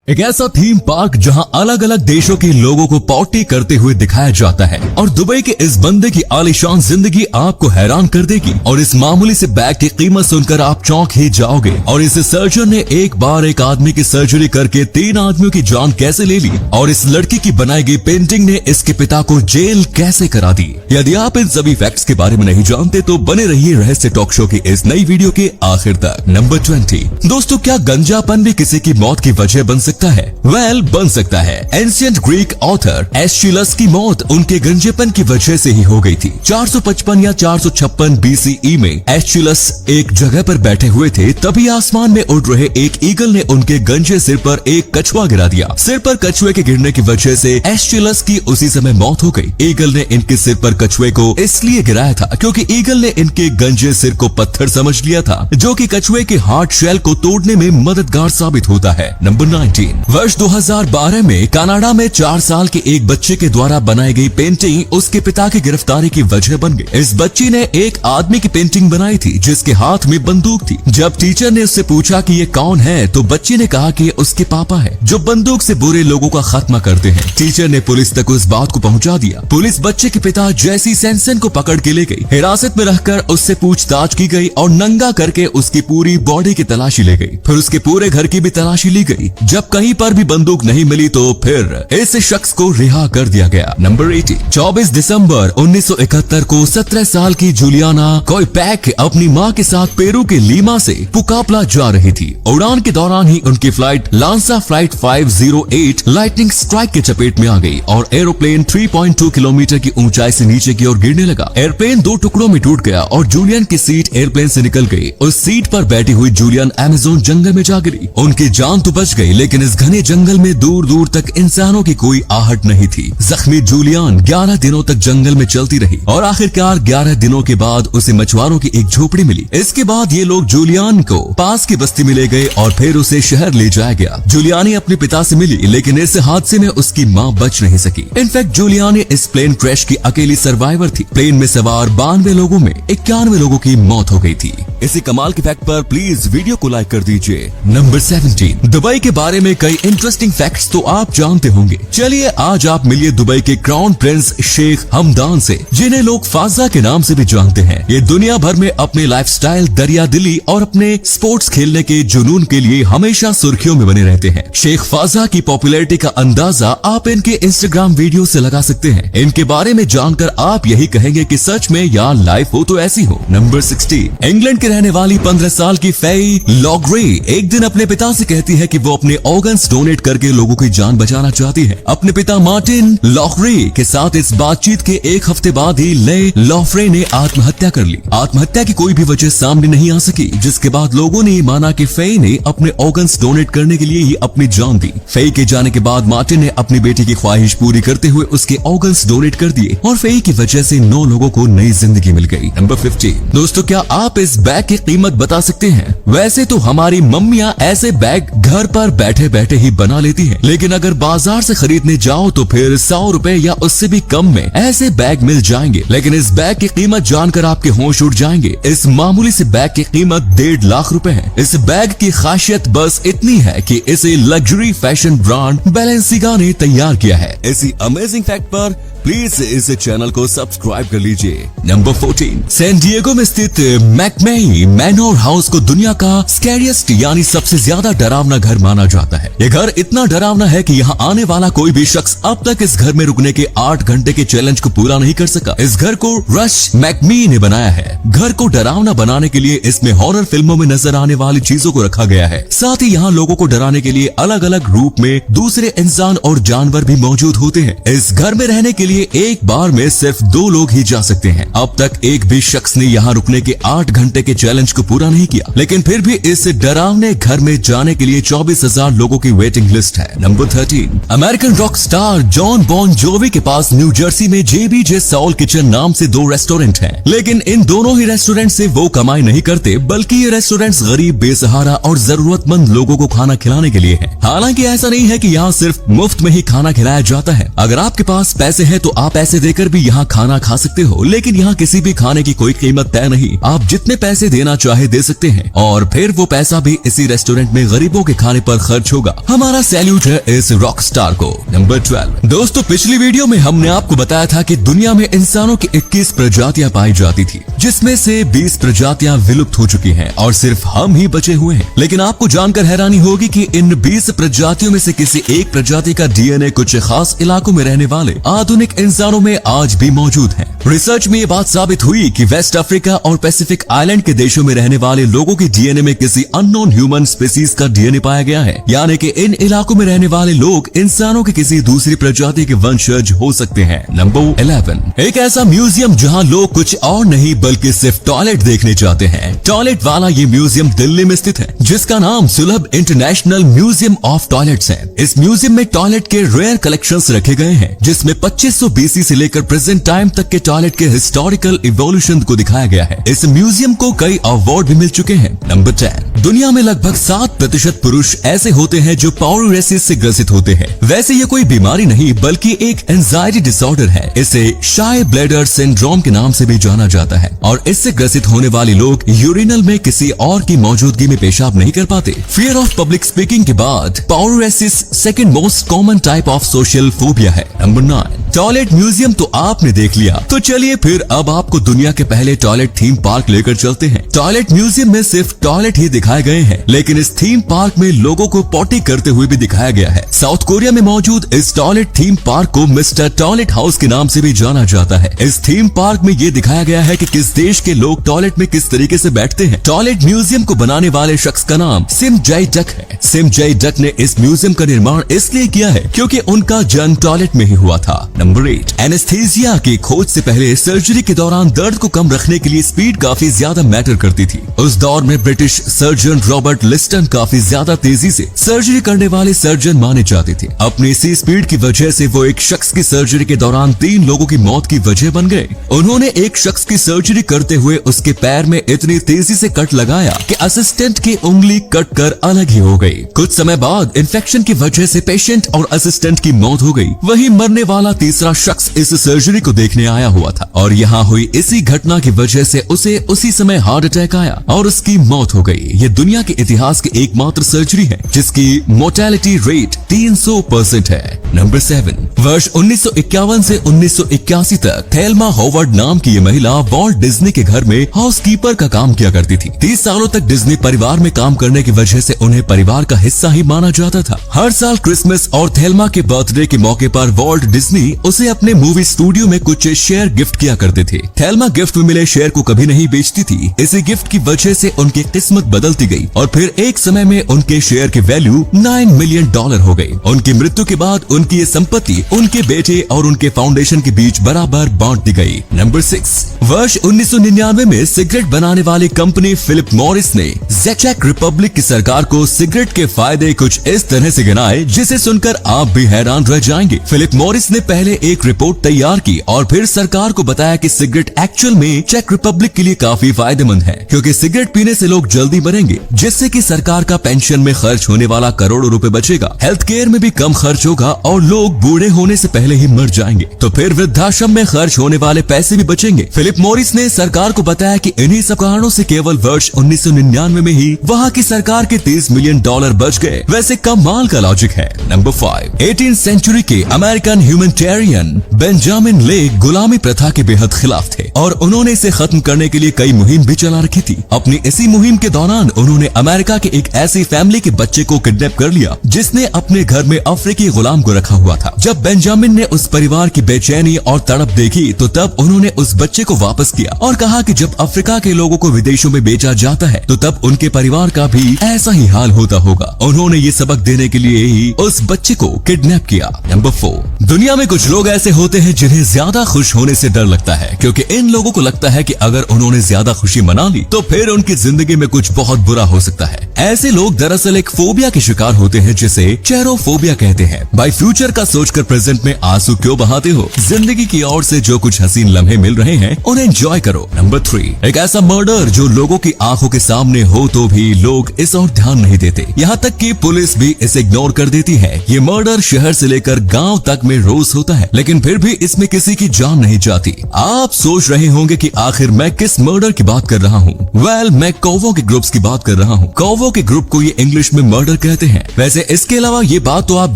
एक ऐसा theme park जहां अलग अलग देशों के लोगों को पॉटी करते हुए दिखाया जाता है और दुबई के इस बंदे की आलीशान जिंदगी आपको हैरान कर देगी। और इस मामूली से बैग की कीमत सुनकर आप चौंक ही जाओगे। और इस सर्जन ने एक बार एक आदमी की सर्जरी करके 3 आदमियों की जान कैसे ले ली और इस लड़की की बनाई गई पेंटिंग ने इसके पिता को जेल कैसे करा दी। यदि आप इन सभी फैक्ट्स के बारे में नहीं जानते तो बने रहिए रहस्य टॉक शो की इस नई वीडियो के आखिर तक। नंबर 20। दोस्तों, क्या गंजापन भी किसी की मौत की वजह बन सकता है? बन सकता है। एंशिएंट ग्रीक ऑथर एस्चुलस की मौत उनके गंजेपन की वजह से ही हो गई थी। 455 या 456 BCE में एस्चुलस एक जगह पर बैठे हुए थे, तभी आसमान में उड़ रहे एक ईगल ने उनके गंजे सिर पर एक कछुआ गिरा दिया। सिर पर कछुए के गिरने की वजह से एस्चुलस की उसी समय मौत हो गई। ईगल ने इनके सिर पर कछुए को इसलिए गिराया था क्योंकि ईगल ने इनके गंजे सिर को पत्थर समझ लिया था, जो कि कछुए के हार्ट शेल को तोड़ने में मददगार साबित होता है। नंबर 19। वर्ष 2012 में कनाडा में 4 साल के एक बच्चे के द्वारा बनाई गई पेंटिंग उसके पिता की गिरफ्तारी की वजह बन गई। इस बच्ची ने एक आदमी की पेंटिंग बनाई थी जिसके हाथ में बंदूक थी। जब टीचर ने उससे पूछा कि ये कौन है तो बच्ची ने कहा कि ये उसके पापा है, जो बंदूक से बुरे लोगों का खात्मा करते हैं। टीचर ने पुलिस तक उस बात को पहुंचा दिया। पुलिस बच्चे के पिता जेसी सेंसन को पकड़ के ले गई। हिरासत में रखकर उससे पूछताछ की गई और नंगा करके उसकी पूरी बॉडी की तलाशी ले गई। फिर उसके पूरे घर की भी तलाशी ली गई। जब कहीं पर भी बंदूक नहीं मिली तो फिर इस शख्स को रिहा कर दिया गया। नंबर 80। 24 दिसंबर 1971 को 17 साल की जूलियाना कोइपैक अपनी मां के साथ पेरू के लीमा से पुकापला जा रही थी। उड़ान के दौरान ही उनकी फ्लाइट लांसा फ्लाइट 508 लाइटनिंग स्ट्राइक के चपेट में आ गई और एरोप्लेन 3.2 किलोमीटर की ऊंचाई से नीचे की ओर गिरने लगा। एयरप्लेन 2 टुकड़ों में टूट गया और जूलियन की सीट एयरप्लेन से निकल गई। उस सीट पर बैठी हुई जूलियन अमेज़न जंगल में जा गिरी। उनकी जान तो बच गई, लेकिन इस घने जंगल में दूर दूर तक इंसानों की कोई आहट नहीं थी। जख्मी जूलियन 11 दिनों तक जंगल में चलती रही और आखिरकार 11 दिनों के बाद उसे मछुआरों की एक झोपड़ी मिली। इसके बाद ये लोग जूलियन को पास की बस्ती में ले गए और फिर उसे शहर ले जाया गया। जूलियानी अपने पिता से मिली, लेकिन इस हादसे में उसकी मां बच नहीं सकी। इनफैक्ट जूलियानी इस प्लेन क्रैश की अकेली सर्वाइवर थी। प्लेन में सवार 92 लोगों में 91 लोगों की मौत हो गई थी। इसी कमाल के फैक्ट पर प्लीज वीडियो को लाइक कर दीजिए। नंबर 17। दुबई के बारे में कई इंटरेस्टिंग फैक्ट्स तो आप जानते होंगे। चलिए आज आप मिलिए दुबई के क्राउन प्रिंस शेख हमदान से, जिन्हें लोग फाजा के नाम से भी जानते हैं। ये दुनिया भर में अपने लाइफस्टाइल, दरिया दिली और अपने स्पोर्ट्स खेलने के जुनून के लिए हमेशा सुर्खियों में बने रहते हैं। शेख फाजा की पॉपुलैरिटी का अंदाजा आप इनके इंस्टाग्राम वीडियो से लगा सकते हैं। इनके बारे में जानकर आप यही कहेंगे कि सच में या लाइफ हो तो ऐसी हो। नंबर 16। इंग्लैंड के रहने वाली 15 साल की फेई लॉग्रे एक दिन अपने पिता से कहती है कि वो अपने ऑर्गन्स डोनेट करके लोगों की जान बचाना चाहती है। अपने पिता मार्टिन लॉफ्रे के साथ इस बातचीत के एक हफ्ते बाद ही ले लॉफ्रे ने आत्महत्या कर ली। आत्महत्या की कोई भी वजह सामने नहीं आ सकी, जिसके बाद लोगों ने माना कि फेई ने अपने ऑर्गन्स डोनेट करने के लिए ही अपनी जान दी। फेई के जाने के बाद मार्टिन ने अपनी बेटी की ख्वाहिश पूरी करते हुए उसके ऑर्गन्स डोनेट कर दिए और फेई की वजह से 9 लोगों को नई जिंदगी मिल गई। नंबर 15। दोस्तों, क्या आप इस बैग की कीमत बता सकते हैं? वैसे तो हमारी मम्मियाँ ऐसे बैग घर पर बैठे बैठे ही बना लेती है, लेकिन अगर बाजार से खरीदने जाओ तो फिर 100 रुपए या उससे भी कम में ऐसे बैग मिल जाएंगे। लेकिन इस बैग की कीमत जानकर आपके होश उड़ जाएंगे। इस मामूली से बैग की कीमत 1.5 लाख रुपए है। इस बैग की खासियत बस इतनी है कि इसे लग्जरी फैशन ब्रांड बैलेंसिगा ने तैयार किया है। इसी अमेजिंग फैक्ट पर प्लीज इस चैनल को सब्सक्राइब कर लीजिए। नंबर 14। सैन डिएगो में स्थित मैकमेई मैनोर हाउस को दुनिया का स्कैरियस्ट यानी सबसे ज्यादा डरावना घर माना जाता है। ये घर इतना डरावना है कि यहाँ आने वाला कोई भी शख्स अब तक इस घर में रुकने के 8 घंटे के चैलेंज को पूरा नहीं कर सका। इस घर को रश मैकमी ने बनाया है। घर को डरावना बनाने के लिए इसमें हॉरर फिल्मों में नजर आने वाली चीजों को रखा गया है। साथ ही यहाँ लोगों को डराने के लिए अलग अलग रूप में दूसरे इंसान और जानवर भी मौजूद होते हैं। इस घर में रहने के लिए एक बार में सिर्फ 2 लोग ही जा सकते हैं। अब तक एक भी शख्स ने यहाँ रुकने के 8 घंटे के चैलेंज को पूरा नहीं किया, लेकिन फिर भी इस डरावने घर में जाने के लिए 24,000 लोगों की वेटिंग लिस्ट है। Number 13। American rock star Jon Bon Jovi के पास न्यू जर्सी में JBJ सॉल किचन नाम से 2 रेस्टोरेंट हैं, लेकिन इन दोनों ही रेस्टोरेंट से वो कमाई नहीं करते, बल्कि ये रेस्टोरेंट्स गरीब, बेसहारा और जरूरतमंद लोगों को खाना खिलाने के लिए है। हालांकि ऐसा नहीं है कि यहाँ सिर्फ मुफ्त में ही खाना खिलाया जाता है। अगर आपके पास पैसे हैं तो आप पैसे देकर भी यहाँ खाना खा सकते हो, लेकिन यहाँ किसी भी खाने की कोई कीमत तय नहीं। आप जितने पैसे देना चाहे दे सकते हैं और फिर वो पैसा भी इसी रेस्टोरेंट में गरीबों के खाने पर खर्च होगा। हमारा सैल्यूट है इस रॉक स्टार को। नंबर 12। दोस्तों, पिछली वीडियो में हमने आपको बताया था कि दुनिया में इंसानों की 21 प्रजातियां पाई जाती थी, जिसमें से 20 प्रजातियां विलुप्त हो चुकी हैं और सिर्फ हम ही बचे हुए हैं। लेकिन आपको जानकर हैरानी होगी कि इन 20 प्रजातियों में से किसी एक प्रजाति का डीएनए कुछ खास इलाकों में रहने वाले आधुनिक इंसानों में आज भी मौजूद है। रिसर्च में ये बात साबित हुई कि वेस्ट अफ्रीका और पैसिफिक आइलैंड के देशों में रहने वाले लोगों के डीएनए में किसी अननोन ह्यूमन स्पीसीज का डीएनए पाया गया है, यानी कि इन इलाकों में रहने वाले लोग इंसानों के किसी दूसरी प्रजाति के वंशज हो सकते हैं। नंबर 11। एक ऐसा म्यूजियम जहां लोग कुछ और नहीं बल्कि सिर्फ टॉयलेट देखने जाते हैं। टॉयलेट वाला ये म्यूजियम दिल्ली में स्थित है, जिसका नाम सुलभ इंटरनेशनल म्यूजियम ऑफ टॉयलेट्स है। इस म्यूजियम में टॉयलेट के रेयर कलेक्शंस रखे गए हैं, जिसमें 2500 BC से लेकर प्रेजेंट टाइम तक के टॉयलेट के हिस्टोरिकल इवोल्यूशन को दिखाया गया है। इस म्यूजियम को कई अवार्ड भी मिल चुके हैं। नंबर 10। दुनिया में लगभग 7% पुरुष ऐसे होते हैं जो पाउरेसिस से ग्रसित होते हैं। वैसे ये कोई बीमारी नहीं बल्कि एक एंजाइटी डिसऑर्डर है। इसे शाय ब्लैडर सिंड्रोम के नाम से भी जाना जाता है और इससे ग्रसित होने वाले लोग यूरिनल में किसी और की मौजूदगी में पेशाब नहीं कर पाते। फियर ऑफ पब्लिक स्पीकिंग के बाद paruresis second most common type of social phobia है। नंबर 9। टॉयलेट म्यूजियम तो आपने देख लिया, तो चलिए फिर अब आपको दुनिया के पहले टॉयलेट थीम पार्क लेकर चलते हैं। टॉयलेट म्यूजियम में सिर्फ टॉयलेट ही दिखाए गए हैं, लेकिन इस थीम पार्क में लोगों को पॉटी करते हुए भी दिखाया गया है। साउथ कोरिया में मौजूद इस टॉयलेट थीम पार्क को मिस्टर टॉयलेट हाउस के नाम से भी जाना जाता है। इस थीम पार्क में ये दिखाया गया है कि किस देश के लोग टॉयलेट में किस तरीके से बैठते हैं। टॉयलेट म्यूजियम को बनाने वाले शख्स का नाम सिम जाई डक है। सिम जाई डक ने इस म्यूजियम का निर्माण इसलिए किया है क्योंकि उनका जन्म टॉयलेट में ही हुआ था। नंबर 8। एनेस्थीसिया की खोज से पहले सर्जरी के दौरान दर्द को कम रखने के लिए स्पीड काफी ज्यादा मैटर करती थी। उस दौर में ब्रिटिश सर्जन रॉबर्ट लिस्टन काफी ज्यादा तेजी से सर्जरी करने वाले सर्जन माने जाते थे। अपनी इसी स्पीड की वजह से वो एक शख्स की सर्जरी के दौरान 3 लोगों की मौत की वजह बन गए। उन्होंने एक शख्स की सर्जरी करते हुए उसके पैर में इतनी तेजी से कट लगाया कि असिस्टेंट की उंगली कट कर अलग ही हो गई। कुछ समय बाद इन्फेक्शन की वजह से पेशेंट और असिस्टेंट की मौत हो गई। वहीं मरने वाला तीसरा शख्स इस सर्जरी को देखने आया हुआ था और यहाँ हुई इसी घटना की वजह से उसे उसी समय हार्ट अटैक आया और उसकी मौत हो गई। ये दुनिया के इतिहास की एकमात्र सर्जरी है जिसकी मोर्टेलिटी रेट 300% है। नंबर 7। वर्ष 1951 से 1981 तक थेल्मा हॉवर्ड नाम की ये महिला वॉल्ट डिज्नी के घर में हाउसकीपर का काम किया करती थी। 30 सालों तक डिज्नी परिवार में काम करने की वजह से उन्हें परिवार का हिस्सा ही माना जाता था। हर साल क्रिसमस और थेल्मा के बर्थडे के मौके पर वॉल्ट डिज्नी उसे अपने मूवी स्टूडियो में कुछ शेयर गिफ्ट किया करते थे। थेल्मा गिफ्ट में मिले शेयर को कभी नहीं बेचती थी। इसी गिफ्ट की वजह से उनकी किस्मत बदलती गई और फिर एक समय में उनके शेयर की वैल्यू $9 मिलियन हो गई। उनकी मृत्यु के बाद उनकी ये संपत्ति उनके बेटे और उनके फाउंडेशन के बीच बराबर बांट दी गई। नंबर 6। वर्ष 1999 में सिगरेट बनाने वाली कंपनी फिलिप मॉरिस ने चेक रिपब्लिक की सरकार को सिगरेट के फायदे कुछ इस तरह से गिनाए जिसे सुनकर आप भी हैरान रह जाएंगे। फिलिप मॉरिस ने पहले एक रिपोर्ट तैयार की और फिर सरकार को बताया कि सिगरेट एक्चुअल में चेक रिपब्लिक के लिए काफी फायदेमंद है, क्योंकि सिगरेट पीने से लोग जल्दी मरेंगे, जिससे कि सरकार का पेंशन में खर्च होने वाला करोड़ों रुपए बचेगा, हेल्थ केयर में भी कम खर्च होगा और लोग बूढ़े होने से पहले ही मर जाएंगे, तो फिर वृद्धाश्रम में खर्च होने वाले पैसे भी बचेंगे। फिलिप मॉरिस ने सरकार को बताया कि इन्हीं सब कारणों से केवल वर्ष 1999 में ही वहाँ की सरकार के $30 मिलियन बच गए। वैसे कमाल का लॉजिक है। नंबर 5। 18th सेंचुरी के अमेरिकन ह्यूमैनिटेरियन बेंजामिन लेक गुलामी प्रथा के बेहद खिलाफ थे और उन्होंने इसे खत्म करने के लिए कई मुहिम भी चला रखी थी। अपनी इसी मुहिम के दौरान उन्होंने अमेरिका के एक ऐसी फैमिली के बच्चे को किडनैप कर लिया जिसने अपने घर में अफ्रीकी गुलाम को रखा हुआ था। जब बेंजामिन ने उस परिवार की बेचैनी और तड़प देखी तो तब उन्होंने उस बच्चे को वापस किया और कहा कि जब अफ्रीका के लोगों को विदेशों में बेचा जाता है तो तब उनके परिवार का भी ऐसा ही हाल होता होगा। उन्होंने ये सबक देने के लिए ही उस बच्चे को किडनैप किया। नंबर 4। दुनिया में कुछ लोग ऐसे होते हैं जिन्हें ज्यादा खुश होने से डर लगता है, क्योंकि इन लोगों को लगता है कि अगर उन्होंने ज्यादा खुशी मना ली तो फिर उनकी जिंदगी में कुछ बहुत बुरा हो सकता है। ऐसे लोग दरअसल एक फोबिया के शिकार होते हैं जिसे चेरोफोबिया कहते हैं। बाय फ्यूचर का सोचकर प्रेजेंट में आंसू क्यों बहाते हो? जिंदगी की ओर से जो कुछ हसीन लम्हे मिल रहे हैं उन्हें एंजॉय करो। नंबर 3, एक ऐसा मर्डर जो लोगों की आंखों के सामने हो तो भी लोग इस ओर ध्यान नहीं देते, यहाँ तक कि पुलिस भी इसे इग्नोर कर देती है। ये मर्डर शहर से लेकर गांव तक में रोज होता है, लेकिन फिर भी इसमें किसी की जान नहीं जाती। आप सोच रहे होंगे कि आखिर मैं किस मर्डर की बात कर रहा हूँ। वेल, मैं कौवों के ग्रुप्स की बात कर रहा हूँ। कौवों के ग्रुप को ये इंग्लिश में मर्डर कहते हैं। वैसे इसके अलावा ये बात तो आप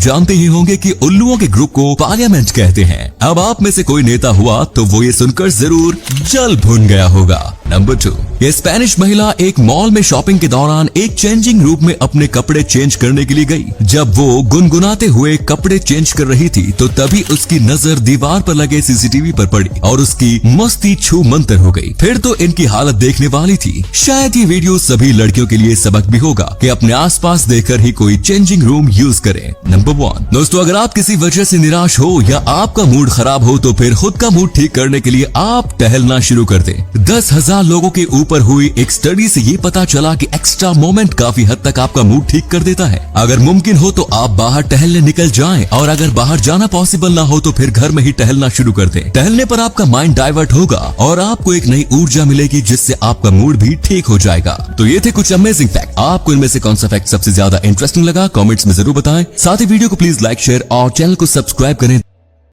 जानते ही होंगे कि उल्लुओं के ग्रुप को पार्लियामेंट कहते हैं। अब आप में से कोई नेता हुआ तो वो ये सुनकर जरूर जल भुन गया होगा। नंबर 2, ये स्पेनिश महिला एक मॉल में शॉपिंग के दौरान एक चेंजिंग रूम में अपने कपड़े चेंज करने के लिए गई। जब वो गुनगुनाते हुए कपड़े चेंज कर रही थी तो तभी उसकी नजर दीवार पर लगे सीसीटीवी पर पड़ी और उसकी मस्ती छू मंतर हो गई। फिर तो इनकी हालत देखने वाली थी। शायद ये वीडियो सभी लड़कियों के लिए सबक भी होगा कि अपने आसपास देखकर ही कोई चेंजिंग रूम यूज करें। नंबर 1, दोस्तों अगर आप किसी वजह से निराश हो या आपका मूड खराब हो तो फिर खुद का मूड ठीक करने के लिए आप टहलना शुरू कर दें। 10,000 लोगों के ऊपर हुई एक स्टडी से ये पता चला कि एक्स्ट्रा मोमेंट काफी हद तक आपका मूड ठीक कर देता है। अगर मुमकिन हो तो आप बाहर टहलने निकल जाएं और अगर बाहर जाना पॉसिबल ना हो तो फिर घर में ही टहलना शुरू कर दें। टहलने पर आपका माइंड डाइवर्ट होगा और आपको एक नई ऊर्जा मिलेगी जिससे आपका मूड भी ठीक हो जाएगा। तो ये थे कुछ अमेजिंग फैक्ट। आपको इनमें से कौन सा फैक्ट सबसे ज्यादा इंटरेस्टिंग लगा कमेंट्स में जरूर बताएं। साथ ही वीडियो को प्लीज लाइक, शेयर और चैनल को सब्सक्राइब करें